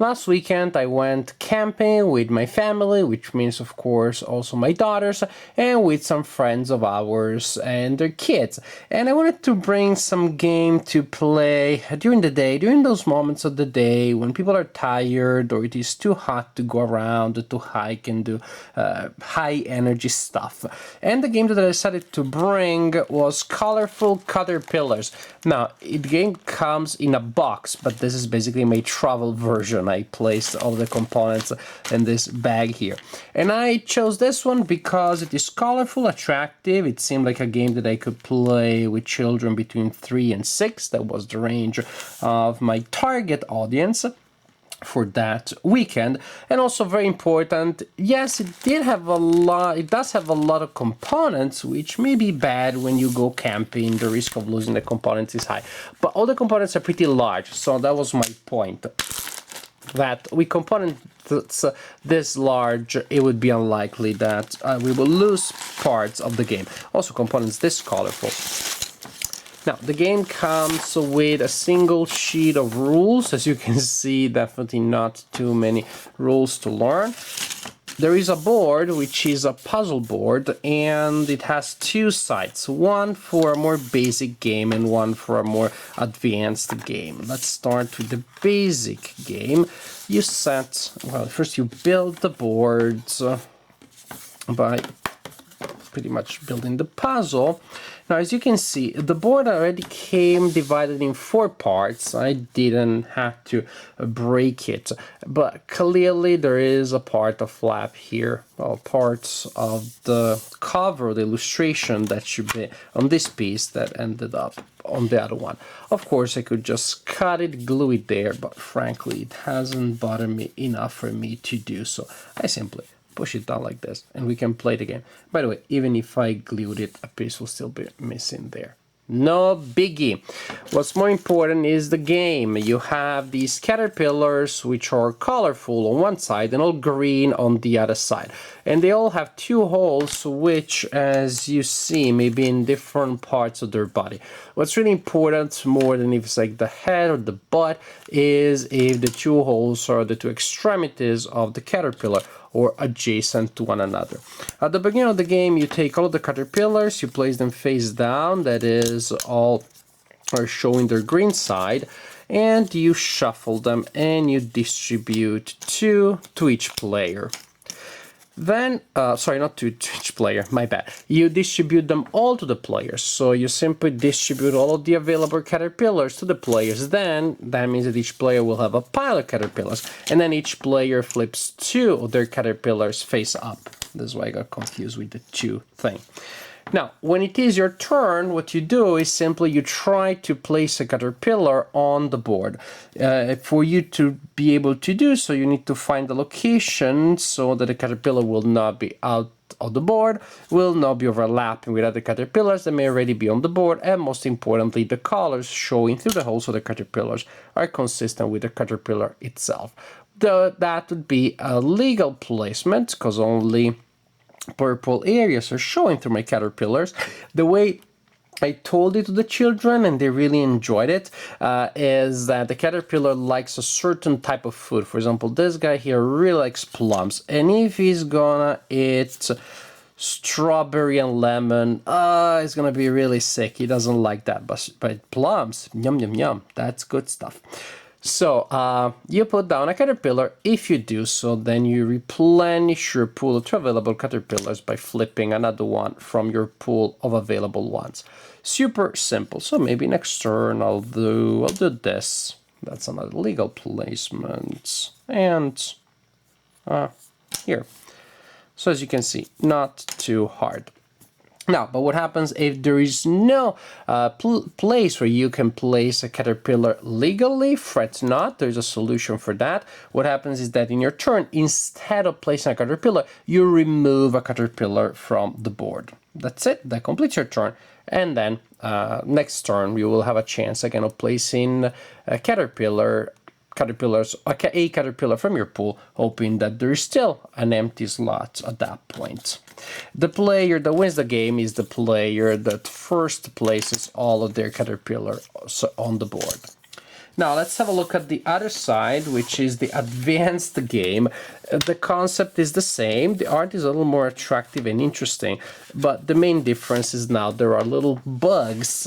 Last weekend I went camping with my family, which means of course also my daughters, and with some friends of ours and their kids. And I wanted to bring some game to play during the day, during those moments of the day when people are tired or it is too hot to go around, to hike and do high energy stuff. And the game that I decided to bring was Colorful Caterpillars. Now, the game comes in a box, but this is basically my travel version. I placed all the components in this bag here. And I chose this one because it is colorful, attractive. It seemed like a game that I could play with children between 3 and 6. That was the range of my target audience for that weekend. And also very important, yes, it does have a lot of components, which may be bad when you go camping. The risk of losing the components is high, but all the components are pretty large, so that was my point, that with components this large it would be unlikely that we will lose parts of the game. Also components this colorful. Now, the game comes with a single sheet of rules. As you can see, definitely not too many rules to learn. There is a board, which is a puzzle board, and it has two sides. One for a more basic game and one for a more advanced game. Let's start with the basic game. You first you build the boards by pretty much building the puzzle. Now, as you can see, the board already came divided in 4 parts. I didn't have to break it, but clearly there is a part of flap here, parts of the cover, the illustration that should be on this piece that ended up on the other one. Of course, I could just cut it, glue it there, but frankly, it hasn't bothered me enough for me to do so. I simply push it down like this and we can play the game. By the way, even if I glued it, a piece will still be missing there. No biggie. What's more important is the game. You have these caterpillars which are colorful on one side and all green on the other side. And they all have 2 holes which, as you see, may be in different parts of their body. What's really important, more than if it's like the head or the butt, is if the 2 holes are the 2 extremities of the caterpillar or adjacent to one another. At the beginning of the game, you take all of the caterpillars, you place them face down, that is, all are showing their green side, and you shuffle them and you distribute 2 to each player. Then, sorry, not to each player, my bad. You distribute them all to the players. So you simply distribute all of the available caterpillars to the players. Then, that means that each player will have a pile of caterpillars. And then each player flips 2 of their caterpillars face up. This is why I got confused with the 2 thing. Now, when it is your turn, what you do is simply you try to place a caterpillar on the board. For you to be able to do so, you need to find the location so that the caterpillar will not be out of the board, will not be overlapping with other caterpillars that may already be on the board, and most importantly, the colors showing through the holes of the caterpillars are consistent with the caterpillar itself. That would be a legal placement, because only purple areas are showing through my caterpillars. The way I told it to the children, and they really enjoyed it, is that the caterpillar likes a certain type of food. For example, this guy here really likes plums, and if he's gonna eat strawberry and lemon, he's gonna be really sick. He doesn't like that, but plums, yum yum yum, that's good stuff. So you put down a caterpillar. If you do so, then you replenish your pool of 2 available caterpillars by flipping another one from your pool of available ones. Super simple. So maybe next turn I'll do this. That's another legal placement. And here. So as you can see, not too hard. Now, but what happens if there is no place where you can place a caterpillar legally? Fret not, there's a solution for that. What happens is that in your turn, instead of placing a caterpillar, you remove a caterpillar from the board. That's it, that completes your turn. And then next turn, you will have a chance again of placing a caterpillar from your pool, hoping that there is still an empty slot at that point. The player that wins the game is the player that first places all of their caterpillars on the board. Now let's have a look at the other side, which is the advanced game. The concept is the same. The art is a little more attractive and interesting, but the main difference is now there are little bugs.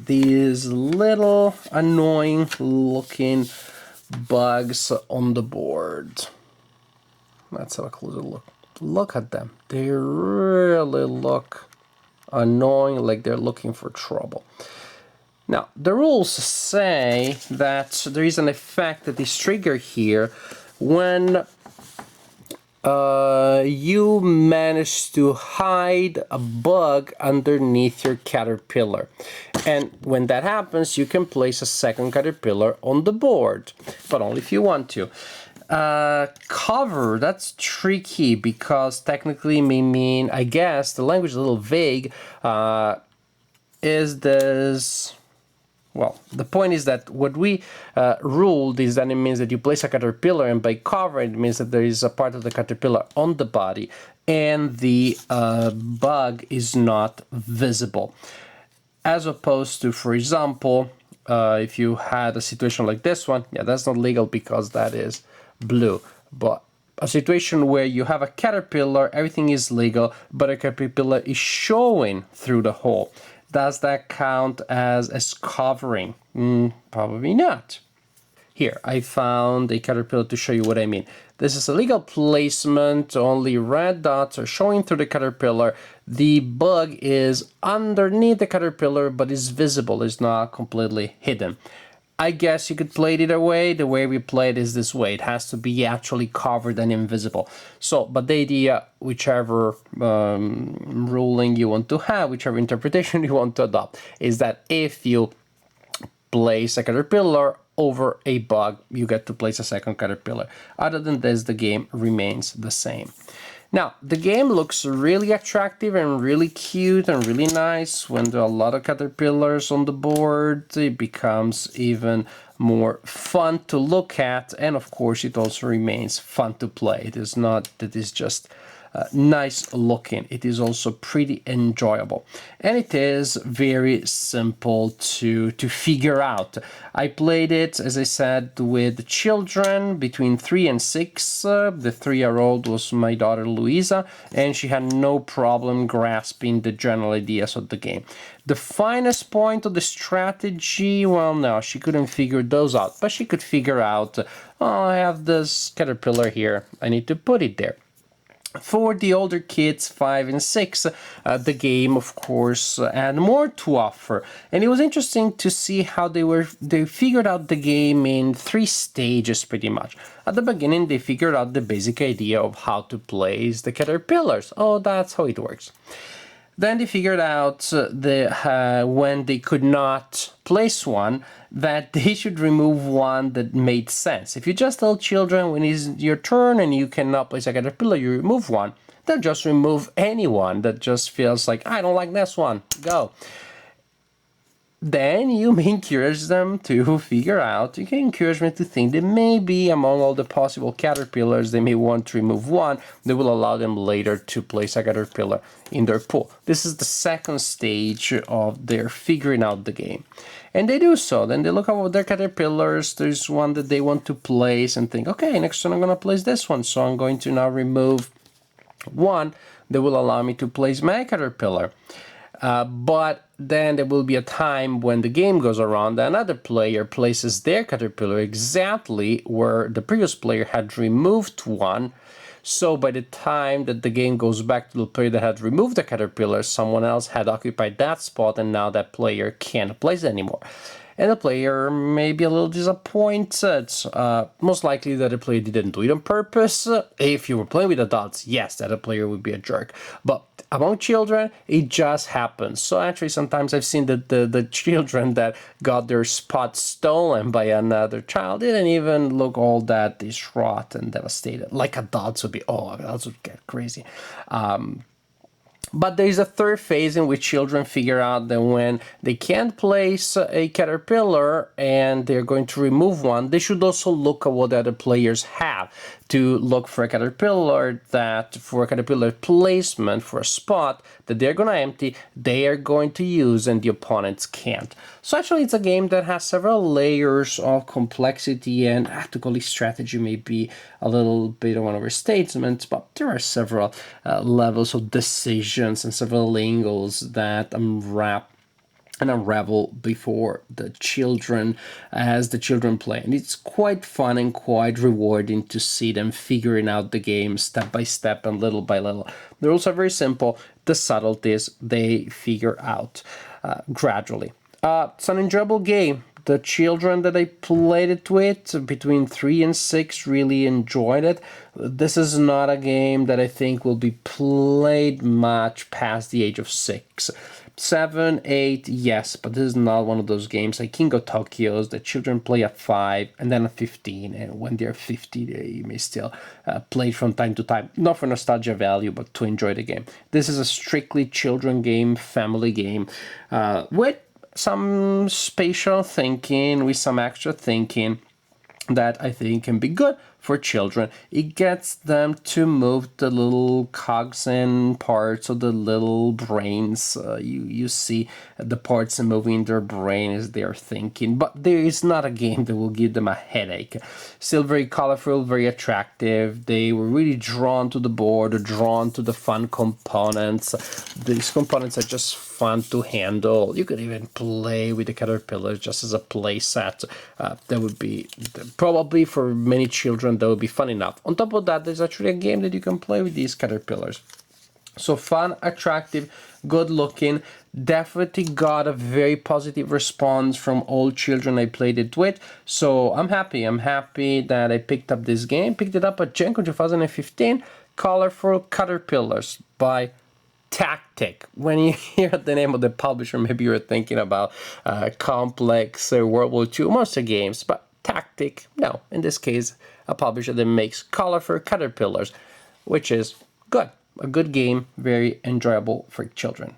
These little annoying looking bugs on the board. Let's have a closer look. Look at them. They really look annoying, like they're looking for trouble. Now, the rules say that there is an effect that is triggered here when you manage to hide a bug underneath your caterpillar. And when that happens, you can place a second caterpillar on the board, but only if you want to. Cover, that's tricky because technically may mean, I guess, the language is a little vague. Is this... Well, the point is that what we ruled is that it means that you place a caterpillar, and by cover it means that there is a part of the caterpillar on the body and the bug is not visible. As opposed to, for example, if you had a situation like this one, yeah, that's not legal because that is blue. But a situation where you have a caterpillar, everything is legal, but a caterpillar is showing through the hole. Does that count as covering? Probably not. Here, I found a caterpillar to show you what I mean. This is a legal placement, only red dots are showing through the caterpillar. The bug is underneath the caterpillar, but is visible, is not completely hidden. I guess you could play it either way. The way we play it is this way. It has to be actually covered and invisible. So, but the idea, whichever ruling you want to have, whichever interpretation you want to adopt, is that if you place a caterpillar over a bug, you get to place a second caterpillar. Other than this, the game remains the same. Now, the game looks really attractive and really cute and really nice. When there are a lot of caterpillars on the board, it becomes even more fun to look at, and of course it also remains fun to play. It is not that it's just nice looking, it is also pretty enjoyable, and it is very simple to figure out. I played it, as I said, with children between 3 and 6. The 3-year-old was my daughter Luisa, and she had no problem grasping the general ideas of the game. The finest point of the strategy, well, no, she couldn't figure those out, but she could figure out, oh, I have this caterpillar here, I need to put it there. For the older kids, 5 and 6, the game, of course, had more to offer. And it was interesting to see how they figured out the game in 3 stages, pretty much. At the beginning, they figured out the basic idea of how to place the caterpillars. Oh, that's how it works. Then they figured out when they could not place one, that they should remove one that made sense. If you just tell children when it's your turn and you cannot place a caterpillar, you remove one, they'll just remove anyone that just feels like, I don't like this one, go. Then you may encourage them to figure out, you can encourage them to think that maybe among all the possible caterpillars, they may want to remove one that will allow them later to place a caterpillar in their pool. This is the second stage of their figuring out the game. And they do so. Then they look at their caterpillars, there's one that they want to place and think, okay, next time I'm going to place this one. So I'm going to now remove one that will allow me to place my caterpillar. But then there will be a time when the game goes around, another player places their caterpillar exactly where the previous player had removed one. So by the time that the game goes back to the player that had removed the caterpillar, someone else had occupied that spot, and now that player can't place it anymore. And the player may be a little disappointed. Most likely that the player didn't do it on purpose. If you were playing with adults, yes, that a player would be a jerk. But among children, it just happens. So actually, sometimes I've seen that the children that got their spot stolen by another child didn't even look all that distraught and devastated. Like adults would be, oh, adults would get crazy. But there is a third phase in which children figure out that when they can't place a caterpillar and they're going to remove one, they should also look at what other players have. have to look for a caterpillar, that for a caterpillar placement for a spot that they're going to empty, they are going to use and the opponents can't. So actually it's a game that has several layers of complexity, and tactically strategy may be a little bit of an overstatement, but there are several levels of decisions and several angles that unravel before the children as the children play, and it's quite fun and quite rewarding to see them figuring out the game step by step and little by little. The rules are very simple. The subtleties they figure out gradually. It's an enjoyable game. The children that I played it with, between 3 and 6, really enjoyed it. This is not a game that I think will be played much past the age of 6. 7, 8, yes, but this is not one of those games like King of Tokyo's that children play at 5 and then at 15, and when they're 50 they may still play it from time to time, not for nostalgia value but to enjoy the game. This is a strictly children game, family game, with some spatial thinking, with some extra thinking that I think can be good for children. It gets them to move the little cogs and parts of the little brains. You see the parts moving their brain as they are thinking, but there is not a game that will give them a headache. Still very colorful, very attractive. They were really drawn to the board, drawn to the fun components. These components are just fun to handle. You could even play with the caterpillars just as a play set. That would be probably for many children that would be fun enough. On top of that, there's actually a game that you can play with these caterpillars. So fun, attractive, good looking. Definitely got a very positive response from all children I played it with. So I'm happy. I'm happy that I picked up this game. Picked it up at Gen Con 2015. Colorful Caterpillars by Tactic. When you hear the name of the publisher, maybe you're thinking about complex World War II monster games, but Tactic, no. In this case, a publisher that makes colorful caterpillars, which is good. A good game, very enjoyable for children.